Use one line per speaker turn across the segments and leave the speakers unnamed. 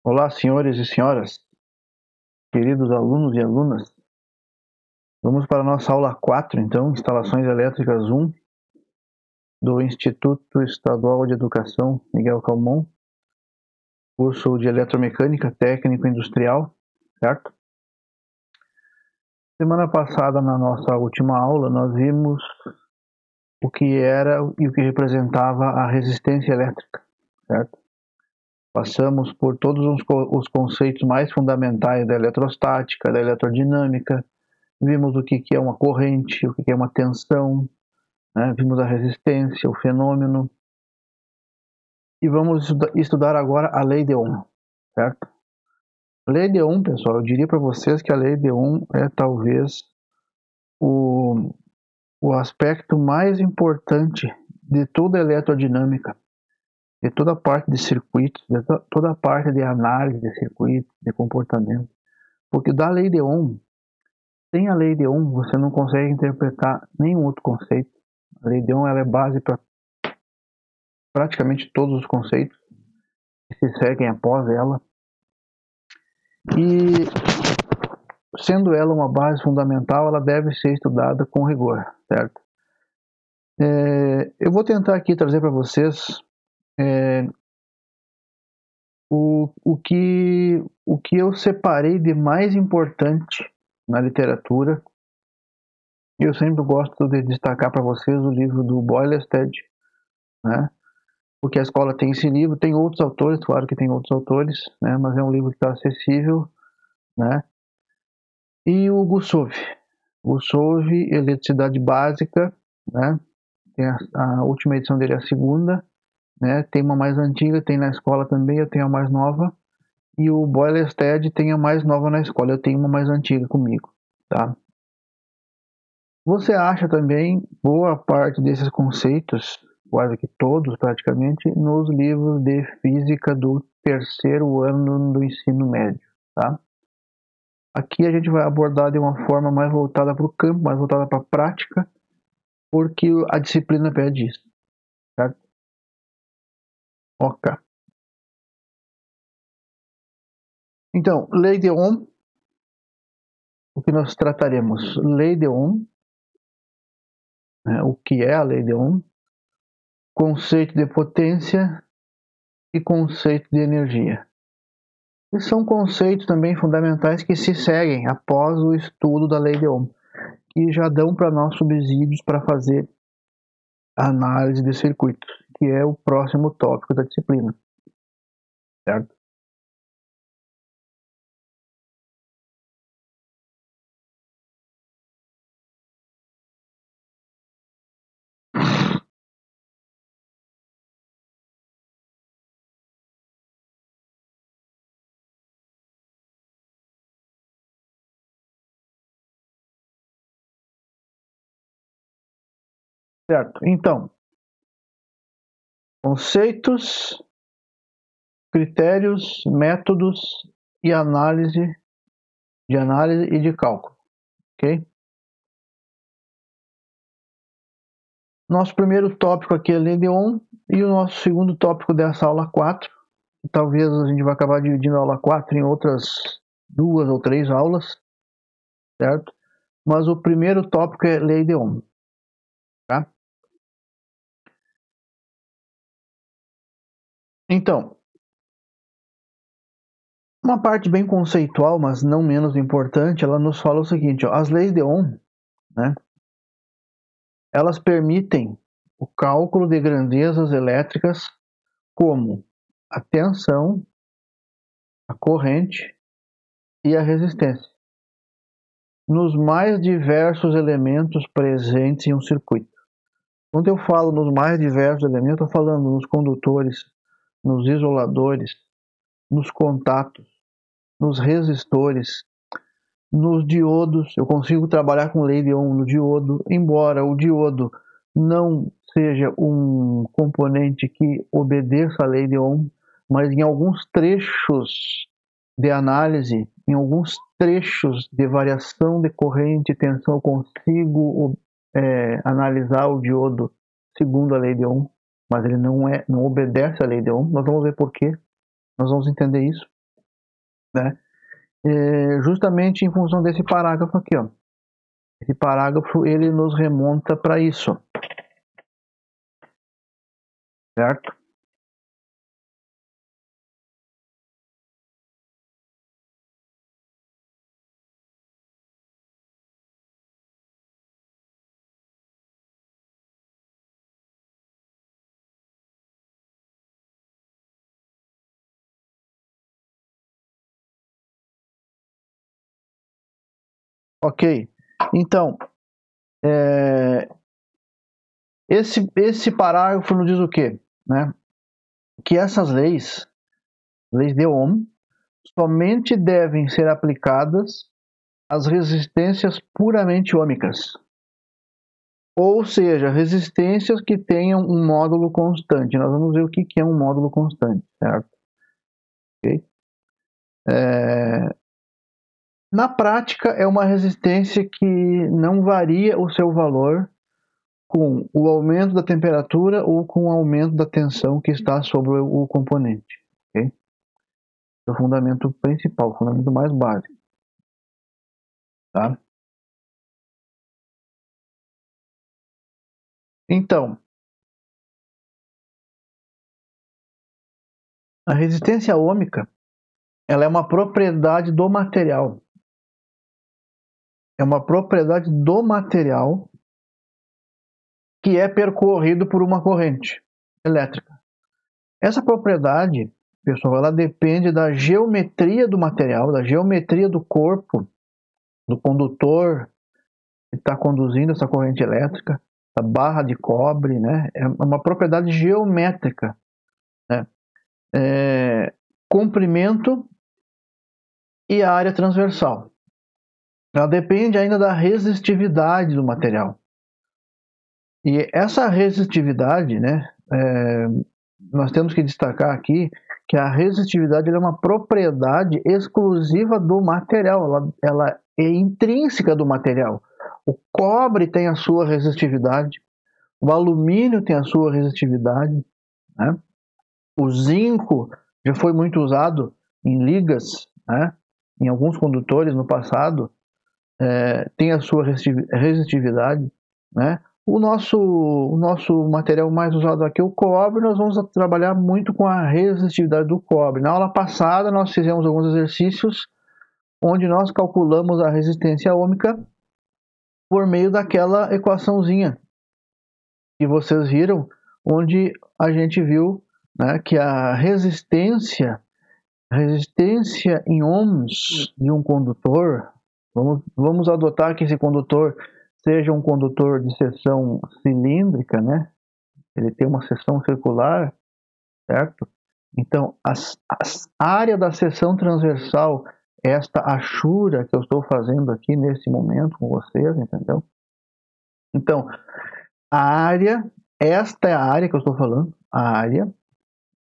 Olá, senhores e senhoras, queridos alunos e alunas. Vamos para a nossa aula 4, então, Instalações Elétricas 1, do Instituto Estadual de Educação Miguel Calmon, curso de Eletromecânica Técnico Industrial, certo? Semana passada, na nossa última aula, nós vimos o que era e o que representava a resistência elétrica, certo? Passamos por todos os conceitos mais fundamentais da eletrostática, da eletrodinâmica. Vimos o que é uma corrente, o que é uma tensão, né? Vimos a resistência, o fenômeno. E vamos estudar agora a lei de Ohm, certo? A lei de Ohm, pessoal, eu diria para vocês que a lei de Ohm é talvez o aspecto mais importante de toda a eletrodinâmica, de toda a parte de circuitos, de toda a parte de análise de circuitos, de comportamento. Porque da lei de Ohm, sem a lei de Ohm, você não consegue interpretar nenhum outro conceito. A lei de Ohm ela é base para praticamente todos os conceitos que se seguem após ela. E, sendo ela uma base fundamental, ela deve ser estudada com rigor, certo? Eu vou tentar aqui trazer para vocês o que eu separei de mais importante na literatura. Eu sempre gosto de destacar para vocês o livro do Boylestad, né? Porque a escola tem esse livro, tem outros autores, claro que tem outros autores, né? Mas é um livro que está acessível, né? E o Gussov, Eletricidade Básica, né? Tem a última edição dele é a segunda, né? Tem uma mais antiga, tem na escola também, eu tenho a mais nova. E o Boylestad tem a mais nova na escola, eu tenho uma mais antiga comigo, tá? Você acha também boa parte desses conceitos, quase que todos praticamente, nos livros de física do terceiro ano do ensino médio, tá? Aqui a gente vai abordar de uma forma mais voltada para o campo, mais voltada para a prática, porque a disciplina pede isso, certo? Ok. Então, lei de Ohm, o que nós trataremos? Lei de Ohm, né, o que é a lei de Ohm, conceito de potência e conceito de energia. E são conceitos também fundamentais que se seguem após o estudo da lei de Ohm, que já dão para nós subsídios para fazer a análise de circuitos, que é o próximo tópico da disciplina, certo? Certo. Então, conceitos, critérios, métodos e de análise e de cálculo, ok? Nosso primeiro tópico aqui é a lei de Ohm e o nosso segundo tópico dessa aula 4. Talvez a gente vai acabar dividindo a aula 4 em outras 2 ou 3 aulas, certo? Mas o primeiro tópico é lei de Ohm, tá? Então, uma parte bem conceitual, mas não menos importante, ela nos fala o seguinte, ó, as leis de Ohm, né? Elas permitem o cálculo de grandezas elétricas como a tensão, a corrente e a resistência, nos mais diversos elementos presentes em um circuito. Quando eu falo nos mais diversos elementos, eu estou falando nos condutores, nos isoladores, nos contatos, nos resistores, nos diodos. Eu consigo trabalhar com lei de Ohm no diodo, embora o diodo não seja um componente que obedeça à lei de Ohm, mas em alguns trechos de análise, em alguns trechos de variação de corrente e tensão, eu consigo analisar o diodo segundo a lei de Ohm, mas ele não obedece à lei de Ohm. Nós vamos ver por quê, nós vamos entender isso. né? Justamente em função desse parágrafo aqui, ó. Esse parágrafo ele nos remonta para isso, certo? Ok. Então, esse parágrafo nos diz o quê? Né? Que essas leis de Ohm, somente devem ser aplicadas às resistências puramente ômicas. Ou seja, resistências que tenham um módulo constante. Nós vamos ver o que é um módulo constante, certo? Okay? Na prática, é uma resistência que não varia o seu valor com o aumento da temperatura ou com o aumento da tensão que está sobre o componente. Okay? É o fundamento principal, o fundamento mais básico. Tá? Então, a resistência ômica ela é uma propriedade do material. É uma propriedade do material que é percorrido por uma corrente elétrica. Essa propriedade, pessoal, ela depende da geometria do material, da geometria do corpo, do condutor que está conduzindo essa corrente elétrica, a barra de cobre, né? É uma propriedade geométrica, né? Comprimento e a área transversal. Ela depende ainda da resistividade do material. E essa resistividade, né? Nós temos que destacar aqui que a resistividade é uma propriedade exclusiva do material, ela é intrínseca do material. O cobre tem a sua resistividade, o alumínio tem a sua resistividade, né? O zinco já foi muito usado em ligas, né? Em alguns condutores no passado, tem a sua resistividade, né? O nosso material mais usado aqui é o cobre. Nós vamos trabalhar muito com a resistividade do cobre. Na aula passada nós fizemos alguns exercícios onde nós calculamos a resistência ômica por meio daquela equaçãozinha que vocês viram, onde a gente viu, né, que a resistência em ohms de um condutor, vamos adotar que esse condutor seja um condutor de seção cilíndrica, né? Ele tem uma seção circular, certo? Então, a área da seção transversal, esta achura que eu estou fazendo aqui nesse momento com vocês, entendeu? Então, esta é a área que eu estou falando, a área,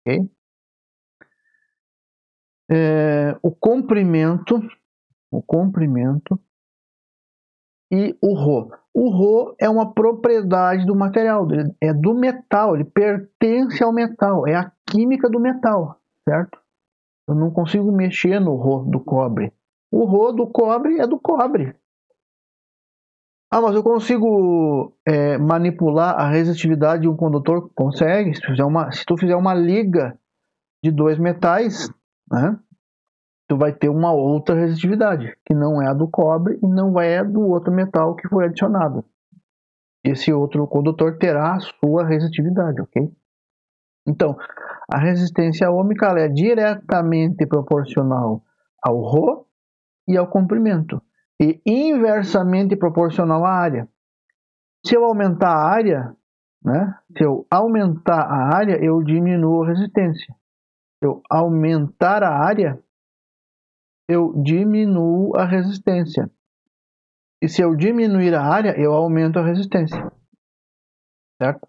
ok? O comprimento e o Rho. O Rho é uma propriedade do material, é do metal, ele pertence ao metal, é a química do metal, certo? Eu não consigo mexer no Rho do cobre. O Rho do cobre é do cobre. Ah, mas eu consigo manipular a resistividade de um condutor? Consegue. Se tu fizer uma liga de dois metais, né, tu vai ter uma outra resistividade, que não é a do cobre e não é do outro metal que foi adicionado. Esse outro condutor terá a sua resistividade, ok? Então, a resistência ômica é diretamente proporcional ao Rho e ao comprimento, e inversamente proporcional à área. Se eu aumentar a área, né? Se eu aumentar a área, eu diminuo a resistência. Se eu aumentar a área, eu diminuo a resistência. E se eu diminuir a área, eu aumento a resistência. Certo?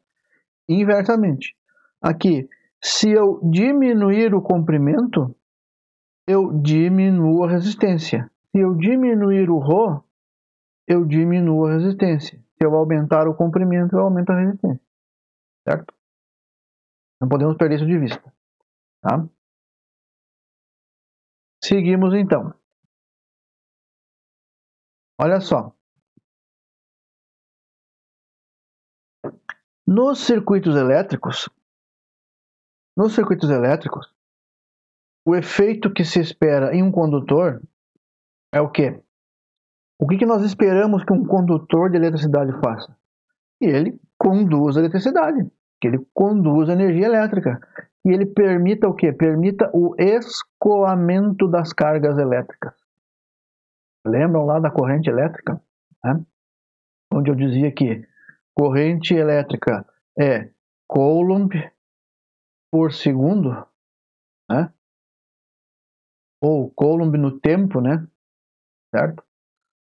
Inversamente. Aqui, se eu diminuir o comprimento, eu diminuo a resistência. Se eu diminuir o Rho, eu diminuo a resistência. Se eu aumentar o comprimento, eu aumento a resistência. Certo? Não podemos perder isso de vista. Tá? Seguimos então. Olha só. Nos circuitos elétricos, o efeito que se espera em um condutor é o quê? O que nós esperamos que um condutor de eletricidade faça? Que ele conduza a eletricidade, que ele conduza a energia elétrica, e ele permita o quê? Permita o escoamento das cargas elétricas. Lembram lá da corrente elétrica? Né? Onde eu dizia que corrente elétrica é Coulomb por segundo, né? Ou Coulomb no tempo, né? Certo?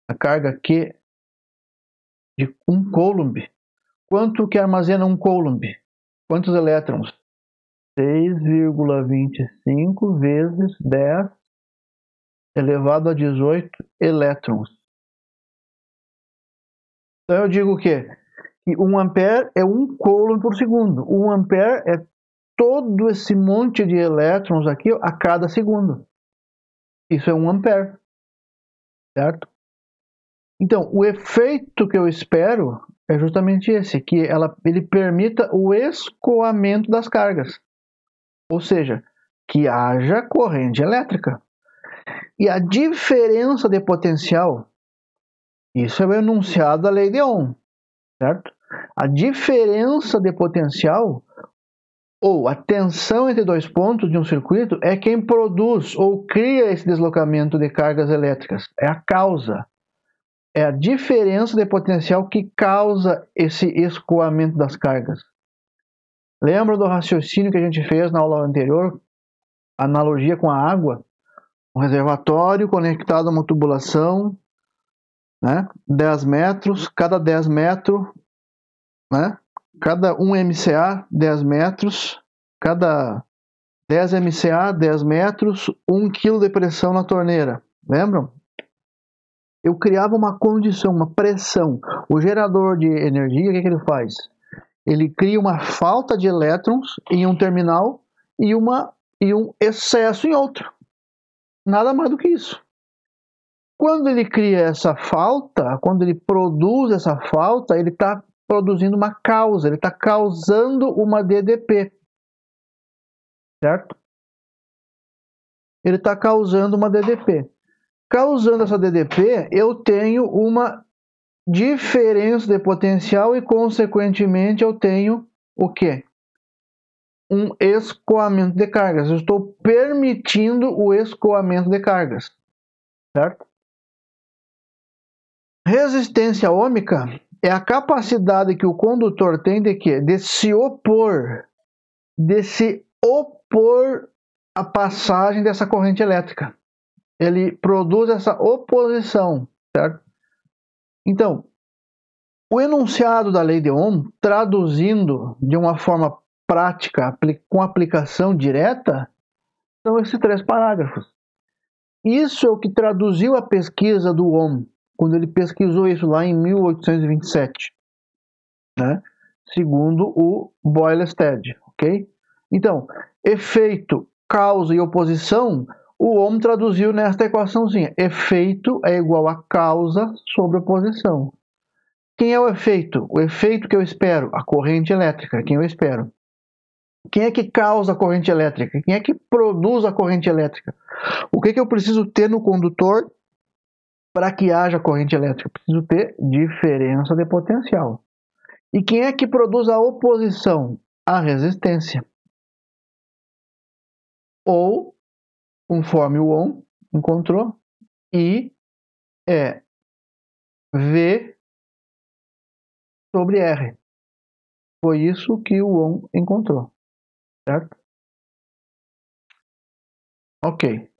A carga Q de 1 Coulomb. Quanto que armazena 1 Coulomb? Quantos elétrons? 6,25 vezes 10 elevado a 18 elétrons. Então eu digo o quê? Que 1 ampere é 1 Coulomb por segundo. 1 ampere é todo esse monte de elétrons aqui a cada segundo. Isso é 1 ampere. Certo? Então, o efeito que eu espero é justamente esse, que ele permita o escoamento das cargas. Ou seja, que haja corrente elétrica. E a diferença de potencial, isso é o enunciado da lei de Ohm, certo? A diferença de potencial, ou a tensão entre dois pontos de um circuito, é quem produz ou cria esse deslocamento de cargas elétricas. É a causa. É a diferença de potencial que causa esse escoamento das cargas. Lembra do raciocínio que a gente fez na aula anterior? Analogia com a água? Um reservatório conectado a uma tubulação, né? 10 metros, cada 10 metros, né? Cada 1 MCA, 10 metros, cada 10 MCA, 10 metros, 1 kg de pressão na torneira. Lembram? Eu criava uma condição, uma pressão. O gerador de energia, o que ele faz? Ele cria uma falta de elétrons em um terminal e um excesso em outro. Nada mais do que isso. Quando ele cria essa falta, quando ele produz essa falta, ele está produzindo uma causa, ele está causando uma DDP. Certo? Ele está causando uma DDP. Causando essa DDP, eu tenho uma diferença de potencial e, consequentemente, eu tenho o quê? Um escoamento de cargas. Eu estou permitindo o escoamento de cargas. Certo? Resistência ôhmica é a capacidade que o condutor tem de quê? De se opor à passagem dessa corrente elétrica. Ele produz essa oposição, certo? Então, o enunciado da lei de Ohm, traduzindo de uma forma prática, com aplicação direta, são esses 3 parágrafos. Isso é o que traduziu a pesquisa do Ohm, quando ele pesquisou isso lá em 1827, né? Segundo o Boylestad, ok? Então, efeito, causa e oposição, o Ohm traduziu nesta equaçãozinha. Efeito é igual a causa sobre oposição. Quem é o efeito? O efeito que eu espero? A corrente elétrica, quem eu espero. Quem é que causa a corrente elétrica? Quem é que produz a corrente elétrica? O que eu preciso ter no condutor para que haja corrente elétrica? Eu preciso ter diferença de potencial. E quem é que produz a oposição? A resistência. Ou, conforme o Ohm encontrou, I é V sobre R. Foi isso que o Ohm encontrou. Certo? Ok.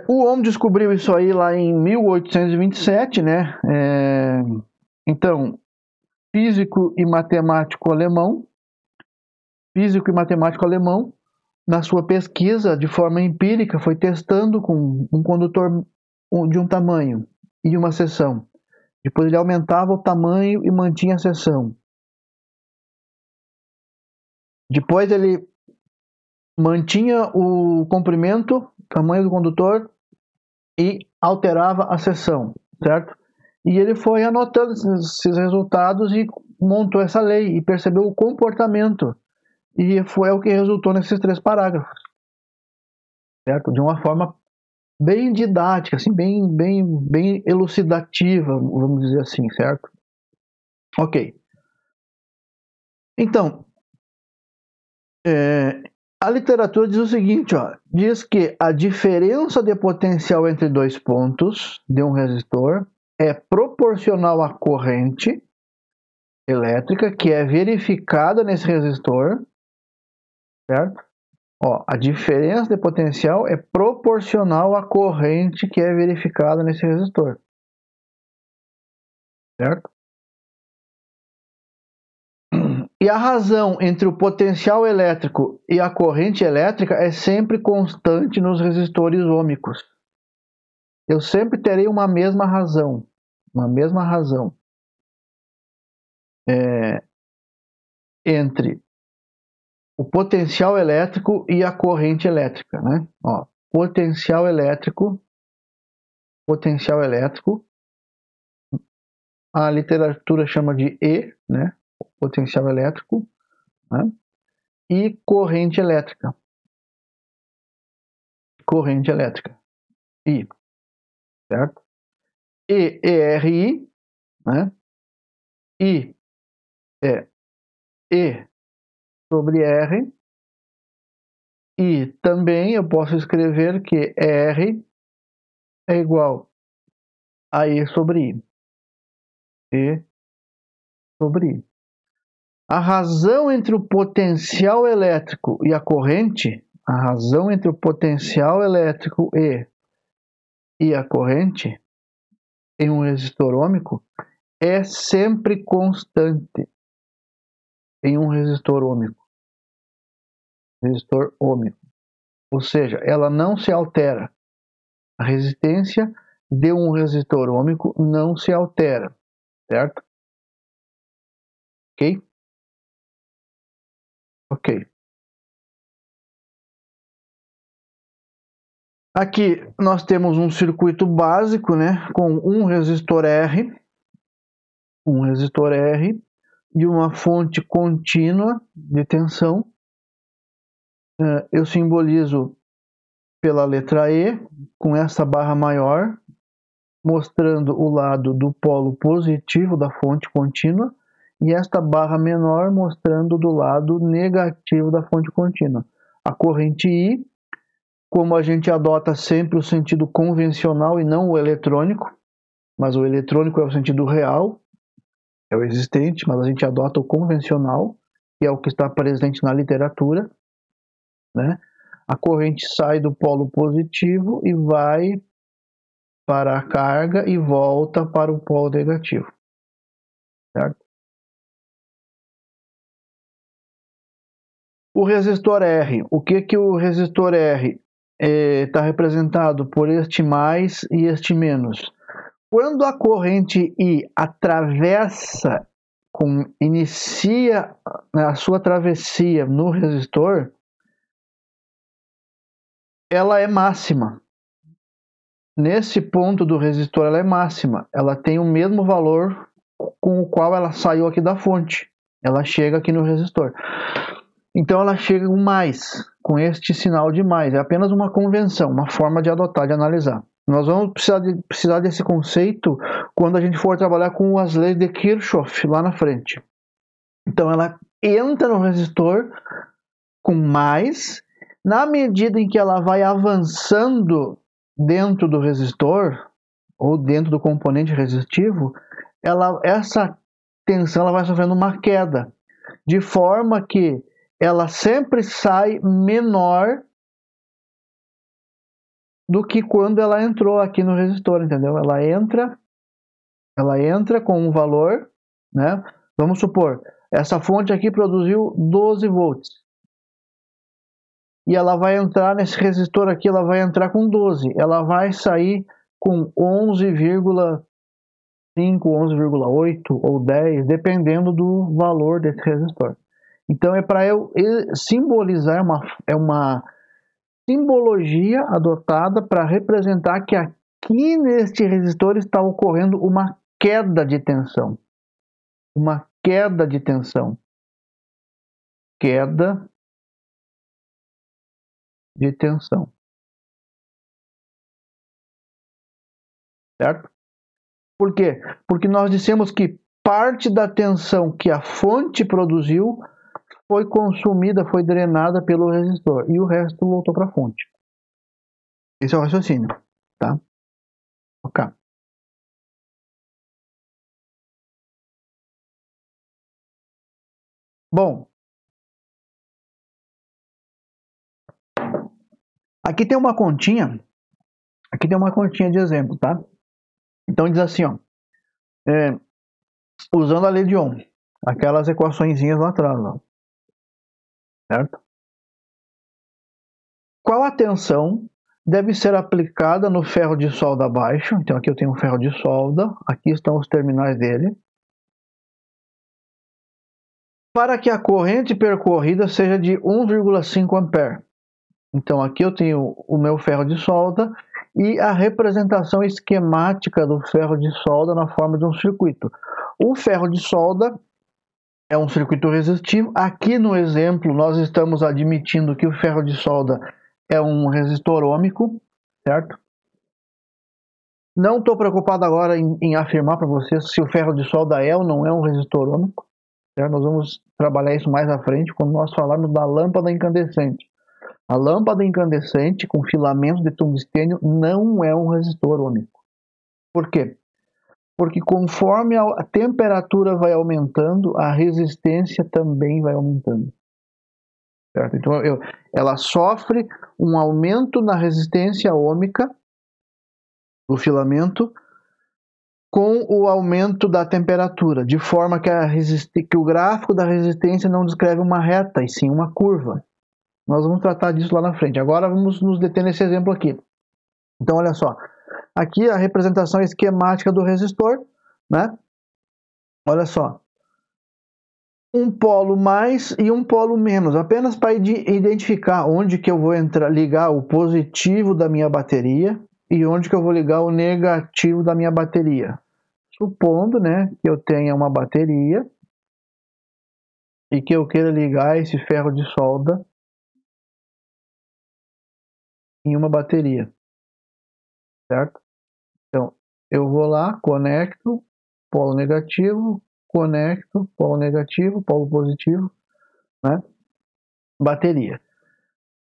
O Ohm descobriu isso aí lá em 1827, né? Então, físico e matemático alemão, na sua pesquisa de forma empírica, foi testando com um condutor de um tamanho e uma seção. Depois ele aumentava o tamanho e mantinha a seção. Depois ele mantinha o comprimento, tamanho do condutor e alterava a seção, certo? E ele foi anotando esses resultados e montou essa lei e percebeu o comportamento. E foi o que resultou nesses 3 parágrafos, certo? De uma forma bem didática, assim, bem elucidativa, vamos dizer assim, certo? Ok. Então, a literatura diz o seguinte, ó, diz que a diferença de potencial entre 2 pontos de um resistor é proporcional à corrente elétrica que é verificada nesse resistor, certo? Ó, a diferença de potencial é proporcional à corrente que é verificada nesse resistor, certo? E a razão entre o potencial elétrico e a corrente elétrica é sempre constante nos resistores ômicos. Eu sempre terei uma mesma razão entre o potencial elétrico e a corrente elétrica, né? Ó, potencial elétrico, a literatura chama de E, né? Potencial elétrico, né? E corrente elétrica, I, certo? E, ERI, né? I é E sobre R, e também eu posso escrever que R é igual a E sobre I. E sobre I. A razão entre o potencial elétrico e a corrente, e a corrente em um resistor ômico é sempre constante em um resistor ômico. Ou seja, ela não se altera. A resistência de um resistor ômico não se altera, certo? Ok? Ok. Aqui nós temos um circuito básico, né, com um resistor R e uma fonte contínua de tensão. Eu simbolizo pela letra E, com essa barra maior, mostrando o lado do polo positivo da fonte contínua, e esta barra menor mostrando do lado negativo da fonte contínua. A corrente I, como a gente adota sempre o sentido convencional e não o eletrônico, mas o eletrônico é o sentido real, é o existente, mas a gente adota o convencional, que é o que está presente na literatura, né? A corrente sai do polo positivo e vai para a carga e volta para o polo negativo, certo? O resistor R, o que o resistor R está representado por este mais e este menos? Quando a corrente I inicia a sua travessia no resistor, ela é máxima. Nesse ponto do resistor ela é máxima. Ela tem o mesmo valor com o qual ela saiu aqui da fonte. Ela chega aqui no resistor. Então ela chega com este sinal de mais. É apenas uma convenção, uma forma de adotar, de analisar. Nós vamos precisar desse conceito quando a gente for trabalhar com as leis de Kirchhoff lá na frente. Então ela entra no resistor com mais, na medida em que ela vai avançando dentro do resistor, ou dentro do componente resistivo, essa tensão ela vai sofrendo uma queda, de forma que ela sempre sai menor do que quando ela entrou aqui no resistor, entendeu? Ela entra com um valor, né? Vamos supor, essa fonte aqui produziu 12 volts. E ela vai entrar nesse resistor aqui, ela vai entrar com 12. Ela vai sair com 11,5, 11,8 ou 10, dependendo do valor desse resistor. Então é para eu simbolizar, é uma simbologia adotada para representar que aqui neste resistor está ocorrendo uma queda de tensão. Uma queda de tensão. Queda de tensão. Certo? Por quê? Porque nós dissemos que parte da tensão que a fonte produziu foi consumida, foi drenada pelo resistor. E o resto voltou para a fonte. Esse é o raciocínio. Tá? Ok. Bom, aqui tem uma continha. Aqui tem uma continha de exemplo, tá? Então diz assim, ó. Usando a lei de Ohm. Aquelas equaçõezinhas lá atrás, ó. Certo? Qual a tensão deve ser aplicada no ferro de solda abaixo? Então aqui eu tenho um ferro de solda. Aqui estão os terminais dele. Para que a corrente percorrida seja de 1,5 ampere. Então aqui eu tenho o meu ferro de solda e a representação esquemática do ferro de solda na forma de um circuito. O ferro de solda é um circuito resistivo. Aqui no exemplo nós estamos admitindo que o ferro de solda é um resistor ôhmico, certo? Não estou preocupado agora em afirmar para vocês se o ferro de solda é ou não é um resistor ôhmico. Certo? Nós vamos trabalhar isso mais à frente quando nós falarmos da lâmpada incandescente. A lâmpada incandescente com filamentos de tungstênio não é um resistor ôhmico. Por quê? Porque conforme a temperatura vai aumentando, a resistência também vai aumentando. Certo? Então ela sofre um aumento na resistência ôhmica do filamento com o aumento da temperatura, de forma que o gráfico da resistência não descreve uma reta, e sim uma curva. Nós vamos tratar disso lá na frente. Agora vamos nos deter nesse exemplo aqui. Então, olha só. Aqui a representação esquemática do resistor, né? Olha só. Um polo mais e um polo menos, apenas para identificar onde que eu vou ligar o positivo da minha bateria e onde que eu vou ligar o negativo da minha bateria. Supondo, né, que eu tenha uma bateria e que eu queira ligar esse ferro de solda em uma bateria, certo? Então, eu vou lá, conecto, polo negativo, conecto, polo negativo, polo positivo, né? Bateria.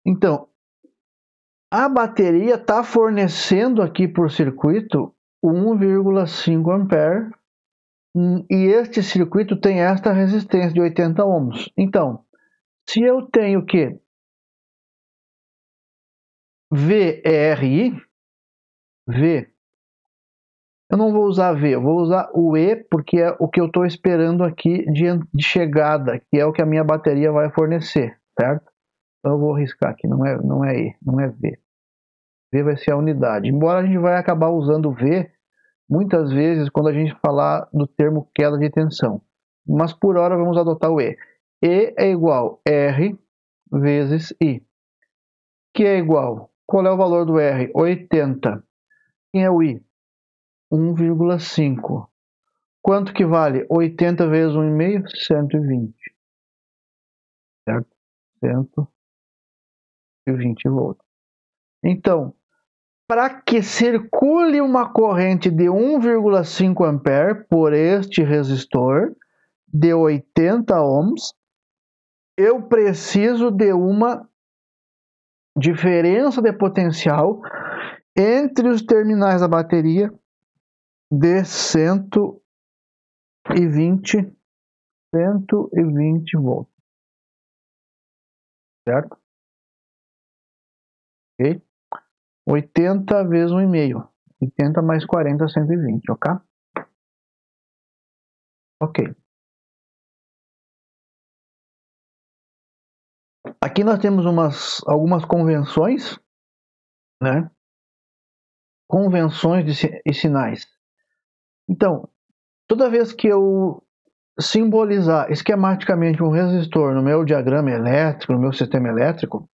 Então, a bateria está fornecendo aqui por circuito 1,5 ampere e este circuito tem esta resistência de 80 ohms. Então, se eu tenho que VRI, V, eu não vou usar V, eu vou usar o E, porque é o que eu estou esperando aqui de chegada, que é o que a minha bateria vai fornecer, certo? Então eu vou riscar aqui, não é E, não é V. V vai ser a unidade. Embora a gente vai acabar usando V muitas vezes quando a gente falar do termo queda de tensão. Mas por hora vamos adotar o E. E é igual R vezes I. Que é igual. Qual é o valor do R? 80. Quem é o I? 1,5. Quanto que vale 80 vezes 1,5? 120. Certo? 120 volts. Então, para que circule uma corrente de 1,5 ampere por este resistor de 80 ohms, eu preciso de uma diferença de potencial entre os terminais da bateria de 120 volts. Certo? Ok? 80 vezes 1,5. 80 mais 40, 120, ok? Ok. Aqui nós temos algumas convenções, né? Convenções e sinais. Então, toda vez que eu simbolizar esquematicamente um resistor no meu diagrama elétrico, no meu sistema elétrico,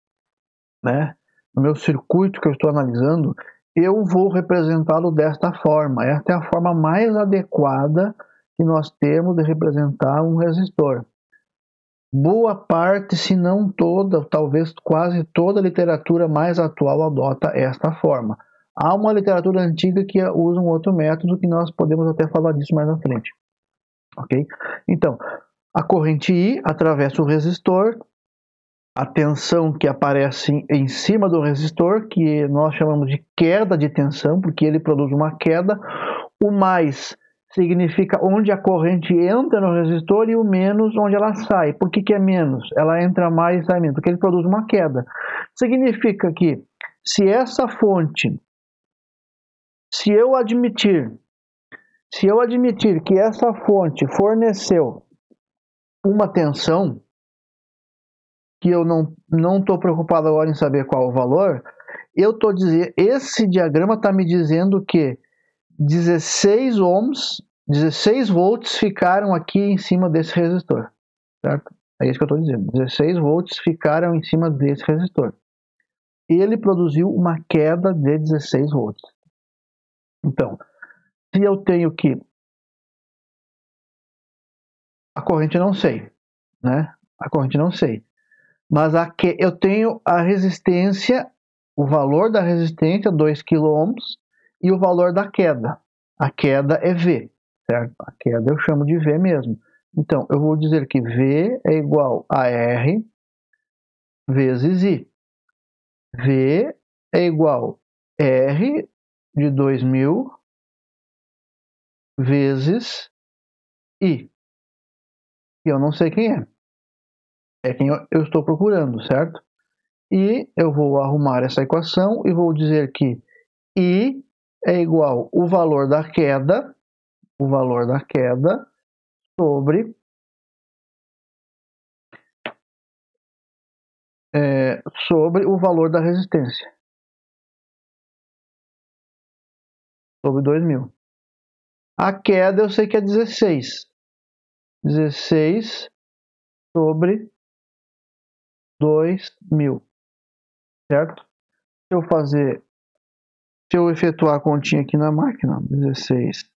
né, no meu circuito que eu estou analisando, eu vou representá-lo desta forma. Esta é a forma mais adequada que nós temos de representar um resistor. Boa parte, se não toda, talvez quase toda a literatura mais atual adota esta forma. Há uma literatura antiga que usa um outro método que nós podemos até falar disso mais à frente. Ok? Então, a corrente I atravessa o resistor, a tensão que aparece em cima do resistor, que nós chamamos de queda de tensão, porque ele produz uma queda. O mais significa onde a corrente entra no resistor e o menos onde ela sai. Por que é menos? Ela entra mais e sai menos, porque ele produz uma queda. Significa que se essa fonte, se eu admitir que essa fonte forneceu uma tensão, que eu não estou preocupado agora em saber qual o valor, eu estou dizendo, esse diagrama está me dizendo que 16 ohms, 16 volts ficaram aqui em cima desse resistor, certo? É isso que eu estou dizendo, 16 volts ficaram em cima desse resistor. Ele produziu uma queda de 16 volts. Então, se eu tenho que... A corrente não sei, né? A corrente não sei. Mas eu tenho a resistência, o valor da resistência, 2 kΩ, e o valor da queda. A queda é V, certo? A queda eu chamo de V mesmo. Então, eu vou dizer que V é igual a R vezes I. V é igual a R de 2000 vezes I. E eu não sei quem é. É quem eu estou procurando, certo? E eu vou arrumar essa equação e vou dizer que I é igual o valor da queda sobre o valor da resistência, sobre 2000. A queda eu sei que é 16. 16 sobre 2000, certo? Se eu efetuar a continha aqui na máquina, 16,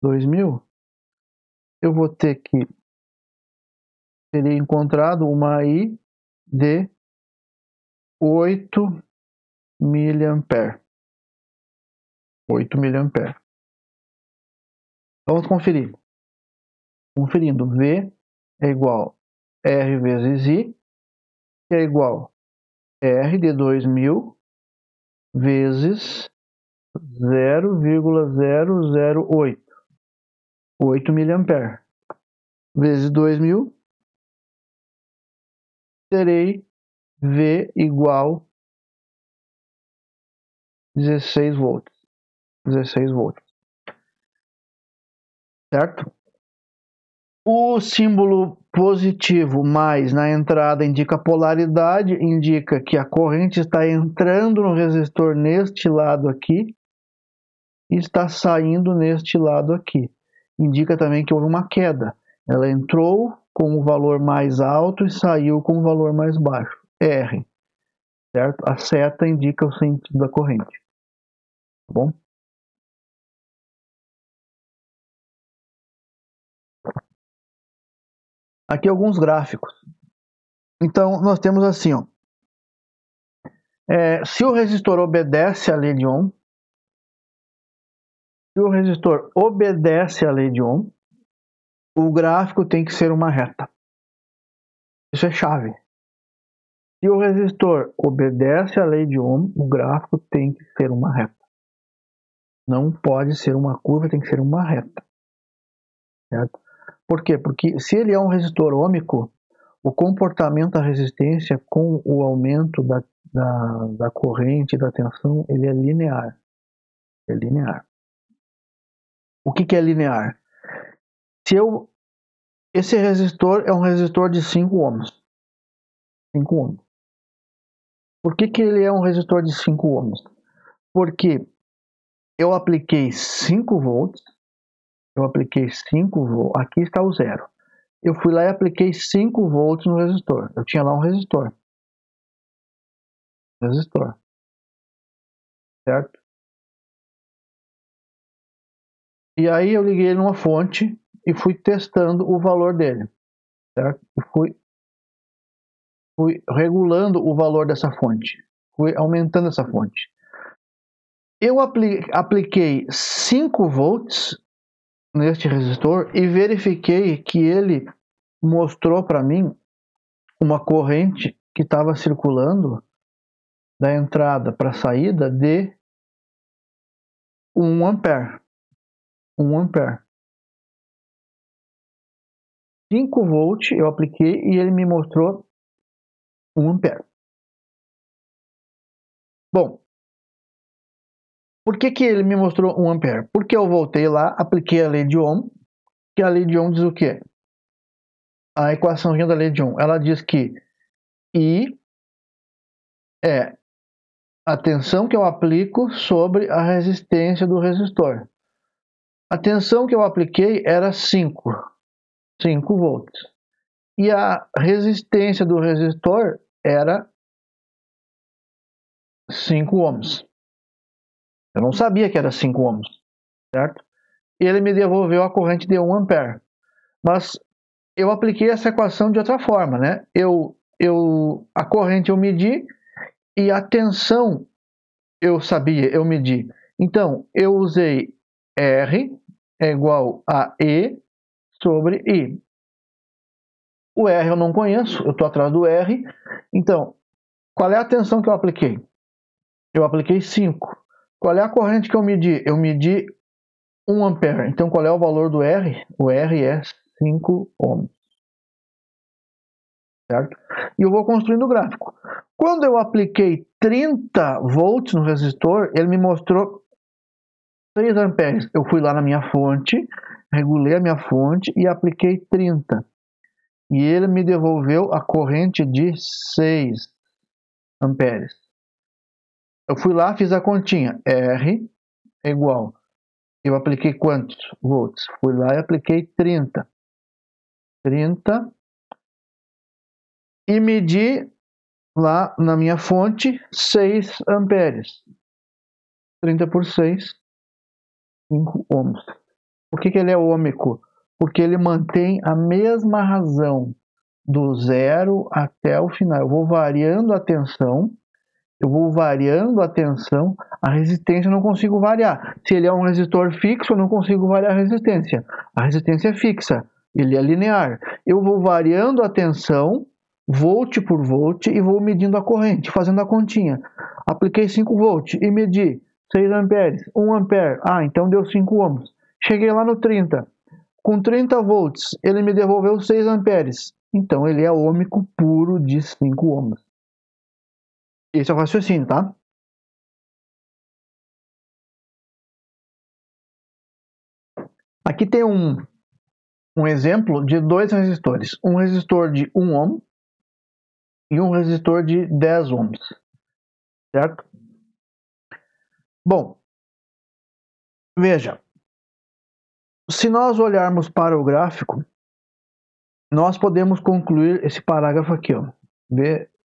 2000, eu vou ter que teria encontrado uma I de 8 mA. 8 mA. Vamos conferir. Conferindo, V é igual a R vezes I, que é igual a R de 2000 vezes 0,008. 8 mA. Vezes 2000, terei V igual 16 volts. 16 volts. Certo? O símbolo positivo mais na entrada indica polaridade, indica que a corrente está entrando no resistor neste lado aqui e está saindo neste lado aqui. Indica também que houve uma queda. Ela entrou com o valor mais alto e saiu com o valor mais baixo. R. Certo? A seta indica o sentido da corrente. Tá bom? Aqui alguns gráficos. Então, nós temos assim, ó. Se o resistor obedece à lei de Ohm, o gráfico tem que ser uma reta. Isso é chave. Se o resistor obedece à lei de Ohm, o gráfico tem que ser uma reta. Não pode ser uma curva, tem que ser uma reta. Certo? Por quê? Porque se ele é um resistor ôhmico, o comportamento da resistência com o aumento da corrente e da tensão, ele é linear. É linear. O que é linear? Esse resistor é um resistor de 5 ohms. 5 ohms. Por que ele é um resistor de 5 ohms? Porque eu apliquei 5 volts Eu apliquei 5 volts. Aqui está o zero. Eu fui lá e apliquei 5 volts no resistor. Eu tinha lá um resistor. Certo? E aí eu liguei ele numa fonte e fui testando o valor dele. Certo? E fui regulando o valor dessa fonte. Fui aumentando essa fonte. Eu apliquei 5 volts neste resistor e verifiquei que ele mostrou para mim uma corrente que estava circulando da entrada para a saída de 1 ampere. 1 ampere. 5 volts eu apliquei e ele me mostrou 1 ampere. Bom, por que ele me mostrou 1 ampere? Porque eu voltei lá, apliquei a lei de Ohm, que a lei de Ohm diz o quê? A equaçãozinha da lei de Ohm, ela diz que I é a tensão que eu aplico sobre a resistência do resistor. A tensão que eu apliquei era 5 volts. E a resistência do resistor era 5 ohms. Eu não sabia que era 5 ohms, certo? E ele me devolveu a corrente de 1 ampere. Mas eu apliquei essa equação de outra forma, né? A corrente eu medi e a tensão eu medi. Então, eu usei R é igual a E sobre I. O R eu não conheço, eu estou atrás do R. Então, qual é a tensão que eu apliquei? Eu apliquei 5. Qual é a corrente que eu medi? Eu medi 1 ampere. Então, qual é o valor do R? O R é 5 ohms. Certo? E eu vou construindo o gráfico. Quando eu apliquei 30 volts no resistor, ele me mostrou 6 amperes. Eu fui lá na minha fonte, regulei a minha fonte e apliquei 30. E ele me devolveu a corrente de 6 amperes. Eu fui lá, fiz a continha. R é igual. Eu apliquei quantos volts? Fui lá e apliquei 30. 30. E medi lá na minha fonte 6 amperes. 30 por 6, 5 ohms. Por que ele é ômico? Porque ele mantém a mesma razão do zero até o final. Eu vou variando a tensão, a resistência eu não consigo variar. Se ele é um resistor fixo, eu não consigo variar a resistência. A resistência é fixa, ele é linear. Eu vou variando a tensão, volt por volt, e vou medindo a corrente, fazendo a continha. Apliquei 5 volts e medi 6 amperes, 1 ampere. Ah, então deu 5 ohms. Cheguei lá no 30. Com 30 volts, ele me devolveu 6 amperes. Então, ele é ômico puro de 5 ohms. Esse é o raciocínio, tá? Aqui tem um exemplo de dois resistores. Um resistor de 1 ohm e um resistor de 10 ohms. Certo? Bom, veja. Se nós olharmos para o gráfico, nós podemos concluir esse parágrafo aqui. Ó.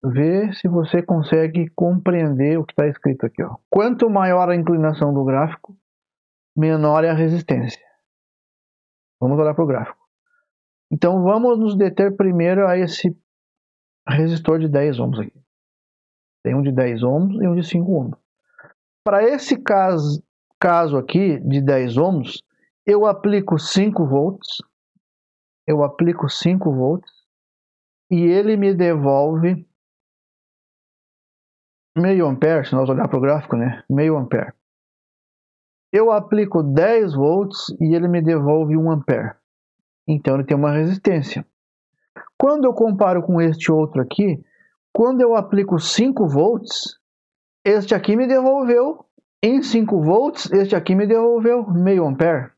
Vê se você consegue compreender o que está escrito aqui. Ó. Quanto maior a inclinação do gráfico, menor é a resistência. Vamos olhar para o gráfico. Então, vamos nos deter primeiro a esse resistor de 10 ohms aqui. Tem um de 10 ohms e um de 5 ohms. Para esse caso aqui, de 10 ohms, eu aplico 5 volts. E ele me devolve meio ampere, se nós olhar para o gráfico, né? Meio ampere. Eu aplico 10 volts e ele me devolve 1 ampere. Então ele tem uma resistência. Quando eu comparo com este outro aqui, quando eu aplico 5 volts, este aqui me devolveu, em 5 volts, este aqui me devolveu meio ampere.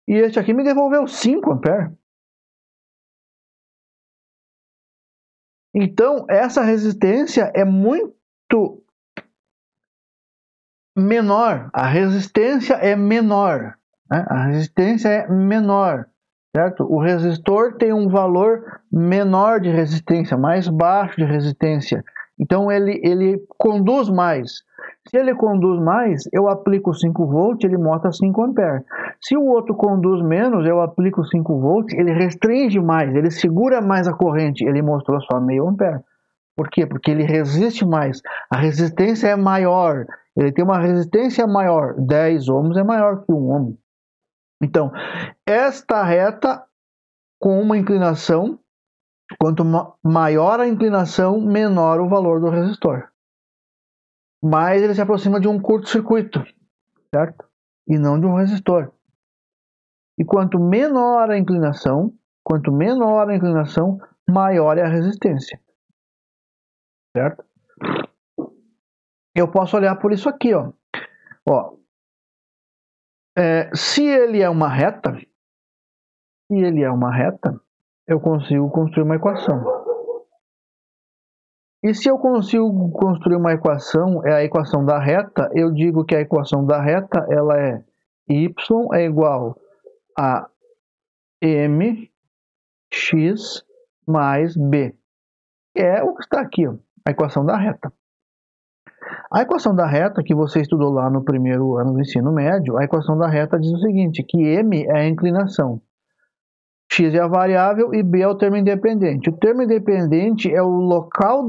E este aqui me devolveu 5 ampere. Então, essa resistência é muito menor, a resistência é menor, né? A resistência é menor, certo? O resistor tem um valor menor de resistência, mais baixo de resistência. Então ele conduz mais. Se ele conduz mais, eu aplico 5 volts, ele mostra 5 amperes. Se o outro conduz menos, eu aplico 5 volts, ele restringe mais, ele segura mais a corrente, ele mostrou só meio ampere. Por quê? Porque ele resiste mais. A resistência é maior. Ele tem uma resistência maior. 10 ohms é maior que 1 ohm. Então, esta reta com uma inclinação, quanto maior a inclinação, menor o valor do resistor. Mais ele se aproxima de um curto-circuito, certo? E não de um resistor. E quanto menor a inclinação, maior é a resistência. Certo? Eu posso olhar por isso aqui, ó. Se ele é uma reta, eu consigo construir uma equação. E se eu consigo construir uma equação, é a equação da reta, eu digo que a equação da reta ela é y é igual a mx mais b. É o que está aqui, ó, a equação da reta. A equação da reta que você estudou lá no primeiro ano do ensino médio, a equação da reta diz o seguinte, que m é a inclinação, x é a variável e b é o termo independente. O termo independente é o local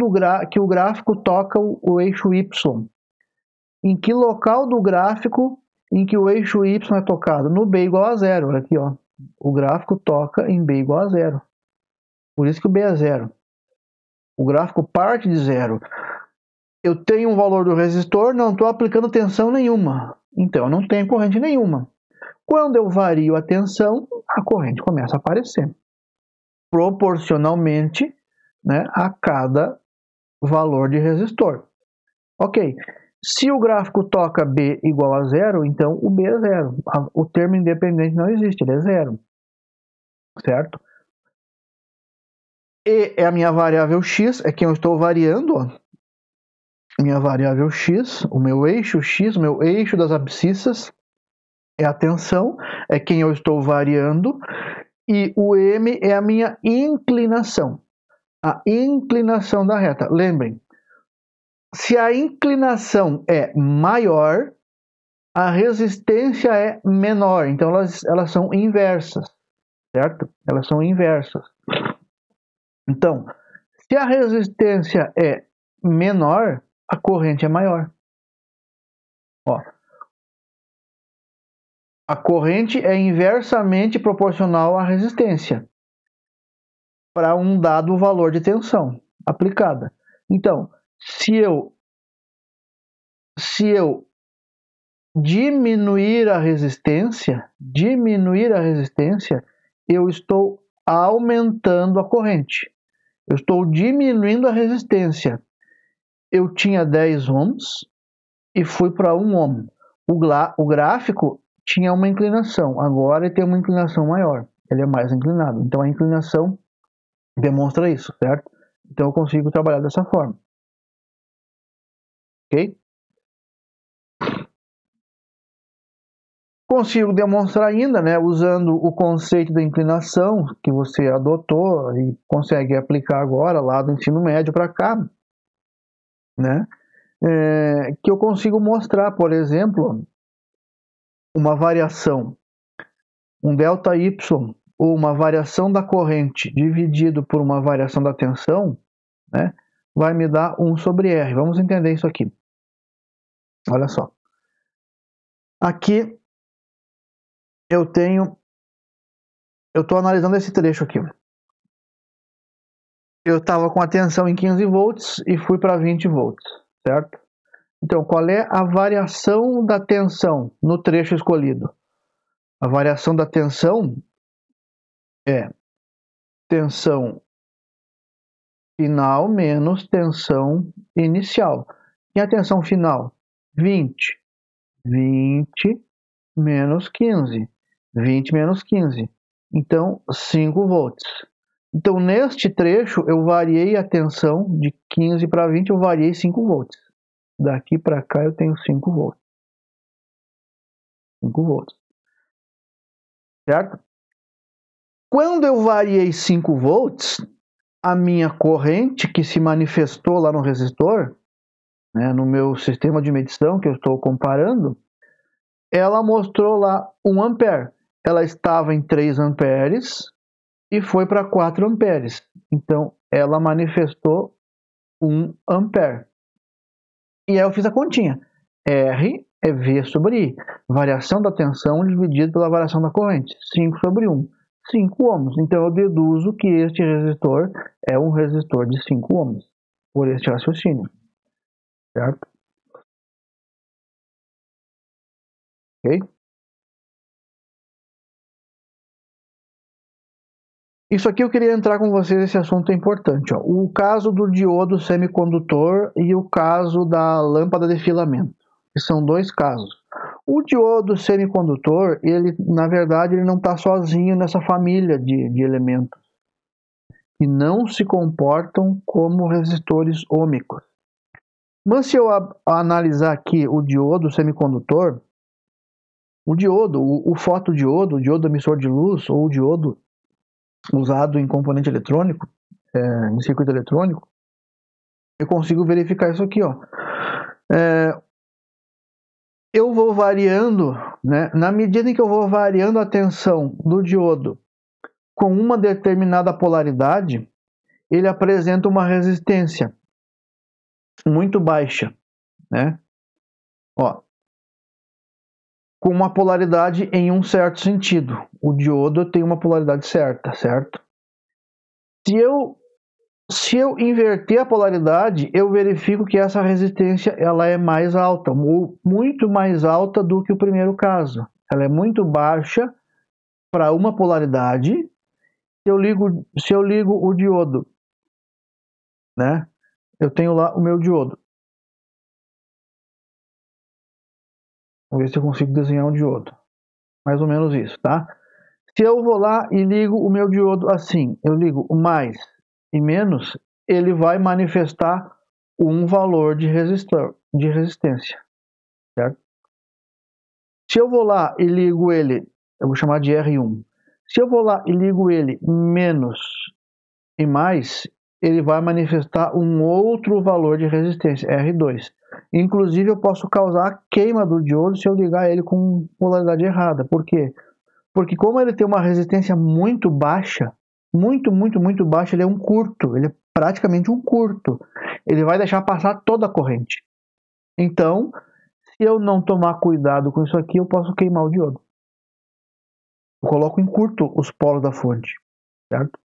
que o gráfico toca o eixo y. Em que local do gráfico em que o eixo y é tocado? No b igual a zero. Olha aqui, ó. O gráfico toca em b igual a zero. Por isso que o b é zero. O gráfico parte de zero. Eu tenho um valor do resistor, não estou aplicando tensão nenhuma. Então, eu não tenho corrente nenhuma. Quando eu vario a tensão, a corrente começa a aparecer. Proporcionalmente, né, a cada valor de resistor. Ok. Se o gráfico toca B igual a zero, então o B é zero. O termo independente não existe, ele é zero. Certo? E é a minha variável x, é quem eu estou variando, ó. Minha variável x, o meu eixo x, o meu eixo das abscissas, é a tensão, é quem eu estou variando, e o m é a minha inclinação, a inclinação da reta. Lembrem, se a inclinação é maior, a resistência é menor, então elas são inversas, certo? Elas são inversas. Então, se a resistência é menor, a corrente é maior. Ó, a corrente é inversamente proporcional à resistência para um dado valor de tensão aplicada. Então, se eu diminuir a resistência, eu estou aumentando a corrente. Eu estou diminuindo a resistência. Eu tinha 10 ohms e fui para 1 ohm. O gráfico tinha uma inclinação, agora ele tem uma inclinação maior, ele é mais inclinado. Então a inclinação demonstra isso, certo? Então eu consigo trabalhar dessa forma. Ok? Consigo demonstrar ainda, né, usando o conceito da inclinação que você adotou e consegue aplicar agora lá do ensino médio para cá, né? Que eu consigo mostrar, por exemplo, uma variação, um delta y, ou uma variação da corrente dividido por uma variação da tensão, né, vai me dar 1 sobre R. Vamos entender isso aqui. Olha só. Aqui eu estou analisando esse trecho aqui. Eu estava com a tensão em 15 volts e fui para 20 volts, certo? Então, qual é a variação da tensão no trecho escolhido? A variação da tensão é tensão final menos tensão inicial. E a tensão final? 20. 20 menos 15. 20 menos 15. Então, 5 volts. Então, neste trecho, eu variei a tensão de 15 para 20, eu variei 5 volts. Daqui para cá eu tenho 5 volts. 5 volts. Certo? Quando eu variei 5 volts, a minha corrente que se manifestou lá no resistor, né, no meu sistema de medição que eu estou comparando, ela mostrou lá 1 ampere. Ela estava em 3 amperes e foi para 4 amperes. Então, ela manifestou 1 ampere. E aí eu fiz a continha. R é V sobre I. Variação da tensão dividida pela variação da corrente. 5 sobre 1. 5 ohms. Então eu deduzo que este resistor é um resistor de 5 ohms. Por este raciocínio. Certo? Ok? Isso aqui eu queria entrar com vocês, esse assunto é importante. Ó. O caso do diodo semicondutor e o caso da lâmpada de filamento. Que são 2 casos. O diodo semicondutor, ele, na verdade, ele não está sozinho nessa família de elementos que não se comportam como resistores ôhmicos. Mas se eu analisar aqui o diodo semicondutor, o diodo, o fotodiodo, o diodo emissor de luz, ou o diodo usado em componente eletrônico, em circuito eletrônico, eu consigo verificar isso aqui, ó. Eu vou variando, né? Na medida em que eu vou variando a tensão do diodo com uma determinada polaridade, ele apresenta uma resistência muito baixa, né? Ó, com uma polaridade em um certo sentido. O diodo tem uma polaridade certa, certo? Se eu inverter a polaridade, eu verifico que essa resistência ela é mais alta, ou muito mais alta do que o primeiro caso. Ela é muito baixa para uma polaridade. Se eu ligo o diodo, né? Eu tenho lá o meu diodo. Vamos ver se eu consigo desenhar um diodo. Mais ou menos isso, tá? Se eu vou lá e ligo o meu diodo assim, eu ligo o mais e menos, ele vai manifestar um valor de resistência, certo? Se eu vou lá e ligo ele, eu vou chamar de R1. Se eu vou lá e ligo ele menos e mais, ele vai manifestar um outro valor de resistência, R2. Inclusive, eu posso causar queima do diodo se eu ligar ele com polaridade errada. Por quê? Porque como ele tem uma resistência muito baixa, muito baixa, ele é um curto, ele é praticamente um curto. Ele vai deixar passar toda a corrente. Então, se eu não tomar cuidado com isso aqui, eu posso queimar o diodo. Eu coloco em curto os polos da fonte, certo?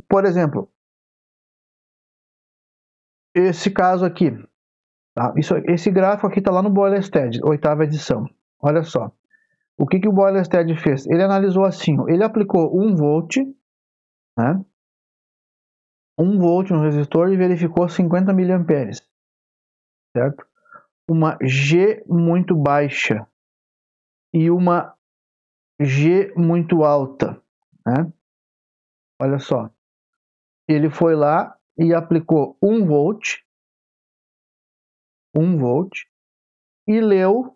Por exemplo, esse caso aqui, tá? Esse gráfico aqui está lá no Boylestad, 8ª edição. Olha só. O que o Boylestad fez? Ele analisou assim, ele aplicou 1 volt, né? 1 volt no resistor e verificou 50 mA, certo? Uma G muito baixa e uma G muito alta, né? Olha só. Ele foi lá e aplicou 1 volt e leu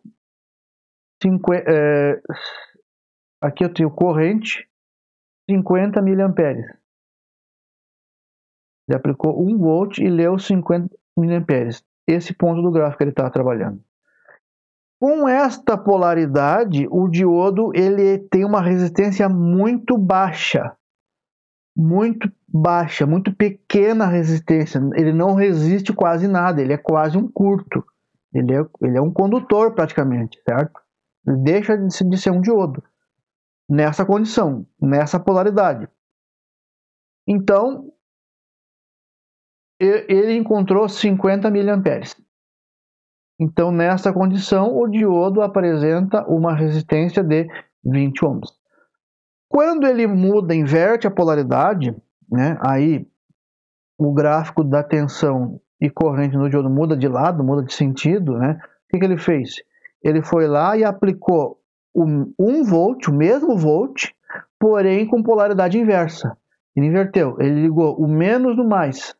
aqui eu tenho corrente 50 mA. Ele aplicou 1 volt e leu 50 mA. Esse ponto do gráfico que ele está trabalhando. Com esta polaridade, o diodo ele tem uma resistência muito baixa, muito pequena resistência. Ele não resiste quase nada, ele é quase um curto. Ele é um condutor praticamente, certo? Ele deixa de ser um diodo nessa condição, nessa polaridade. Então, ele encontrou 50 mA. Então, nessa condição, o diodo apresenta uma resistência de 20 ohms. Quando ele muda, inverte a polaridade, né, aí o gráfico da tensão e corrente no diodo muda de lado, muda de sentido, né? O que ele fez? Ele foi lá e aplicou 1 volt, o mesmo volt, porém com polaridade inversa. Ele inverteu, ele ligou o menos no mais.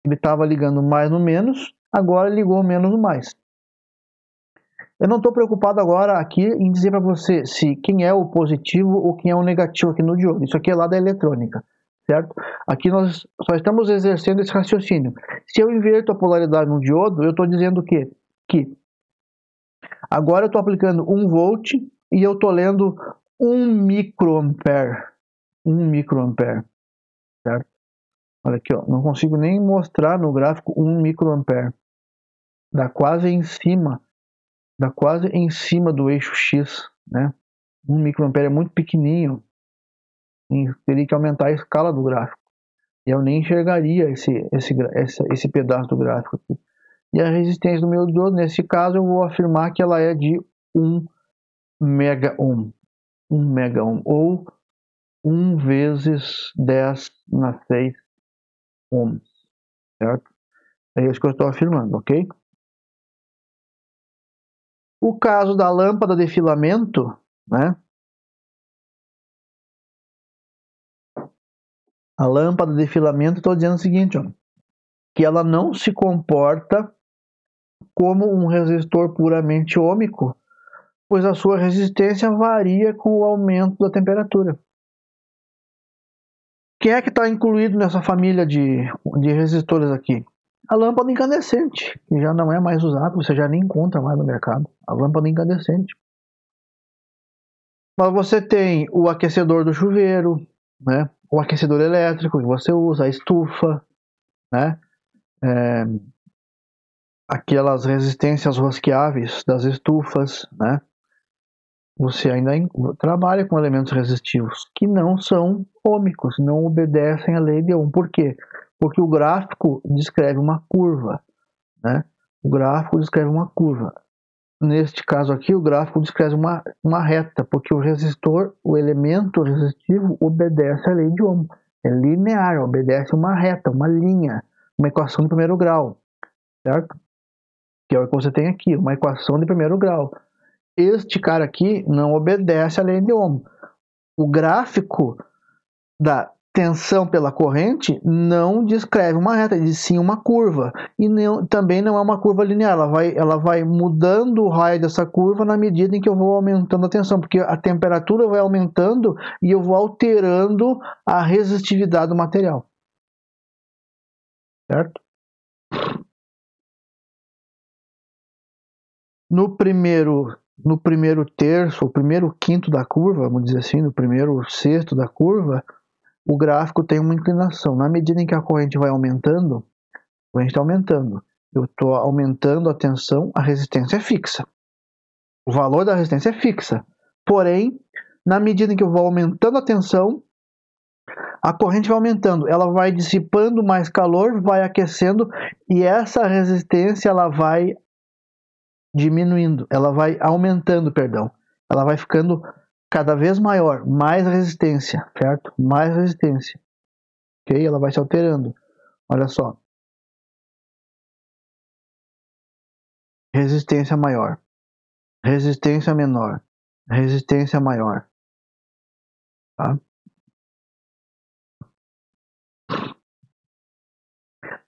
Ele estava ligando o mais no menos, agora ligou o menos no mais. Eu não estou preocupado agora aqui em dizer para você se quem é o positivo ou quem é o negativo aqui no diodo. Isso aqui é lá da eletrônica, certo? Aqui nós só estamos exercendo esse raciocínio. Se eu inverto a polaridade no diodo, eu estou dizendo o quê? Que agora eu estou aplicando 1 volt e eu estou lendo 1 microampere. 1 microampere, certo? Olha aqui, ó, não consigo nem mostrar no gráfico 1 microampere. Dá quase em cima do eixo X, né? 1 microampere é muito pequenininho, teria que aumentar a escala do gráfico. E eu nem enxergaria esse pedaço do gráfico aqui. E a resistência do meu diodo, nesse caso, eu vou afirmar que ela é de 1 mega ohm. 1 mega ohm, ou 1 vezes 10 na 6 ohms, certo? É isso que eu estou afirmando, ok? O caso da lâmpada de filamento, né? A lâmpada de filamento, estou dizendo o seguinte, ó, que ela não se comporta como um resistor puramente ôhmico, pois a sua resistência varia com o aumento da temperatura. Quem é que está incluído nessa família de resistores aqui? A lâmpada incandescente, que já não é mais usada, você já nem encontra mais no mercado. A lâmpada incandescente. Mas você tem o aquecedor do chuveiro, né? O aquecedor elétrico que você usa, a estufa, né? Aquelas resistências rosqueáveis das estufas, né? Você ainda trabalha com elementos resistivos que não são ôhmicos, não obedecem à lei de Ohm. Por quê? Porque o gráfico descreve uma curva, né? O gráfico descreve uma curva. Neste caso aqui, o gráfico descreve uma reta, porque o resistor, o elemento resistivo, obedece à lei de Ohm. É linear, obedece uma reta, uma linha, uma equação de primeiro grau, certo? Que é o que você tem aqui, uma equação de primeiro grau. Este cara aqui não obedece à lei de Ohm. O gráfico da tensão pela corrente não descreve uma reta, diz sim uma curva. E também não é uma curva linear, ela vai mudando o raio dessa curva na medida em que eu vou aumentando a tensão, porque a temperatura vai aumentando e eu vou alterando a resistividade do material. Certo? No primeiro terço, o primeiro quinto da curva, vamos dizer assim, no primeiro sexto da curva, o gráfico tem uma inclinação. Na medida em que a corrente vai aumentando, a corrente está aumentando. Eu estou aumentando a tensão, a resistência é fixa. O valor da resistência é fixa. Porém, na medida em que eu vou aumentando a tensão, a corrente vai aumentando. Ela vai dissipando mais calor, vai aquecendo, e essa resistência ela vai diminuindo. Ela vai aumentando, perdão. Ela vai ficando cada vez maior, mais resistência, certo? Mais resistência. Ok? Ela vai se alterando. Olha só. Resistência maior. Resistência menor. Resistência maior. Tá?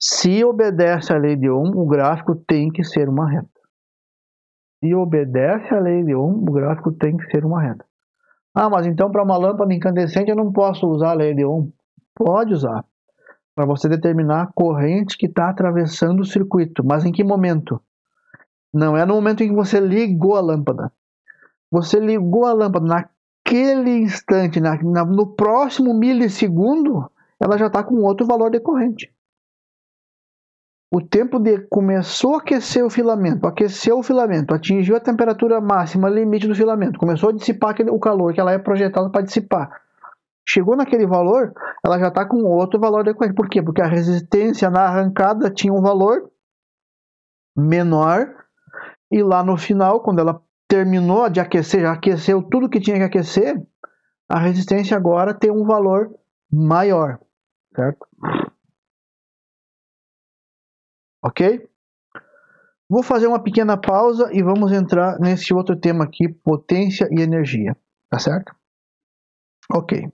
Se obedece à lei de Ohm, o gráfico tem que ser uma reta. Se obedece à lei de Ohm, o gráfico tem que ser uma reta. Ah, mas então para uma lâmpada incandescente eu não posso usar a lei de Ohm? Pode usar. Para você determinar a corrente que está atravessando o circuito. Mas em que momento? Não é no momento em que você ligou a lâmpada. Você ligou a lâmpada naquele instante, no próximo milissegundo, ela já está com outro valor de corrente. O tempo de começou a aquecer o filamento, atingiu a temperatura máxima, limite do filamento, começou a dissipar o calor que ela é projetada para dissipar. Chegou naquele valor, ela já está com outro valor de corrente. Por quê? Porque a resistência na arrancada tinha um valor menor e lá no final, quando ela terminou de aquecer, já aqueceu tudo que tinha que aquecer, a resistência agora tem um valor maior, certo? Ok? Vou fazer uma pequena pausa e vamos entrar nesse outro tema aqui, potência e energia, tá certo? Ok.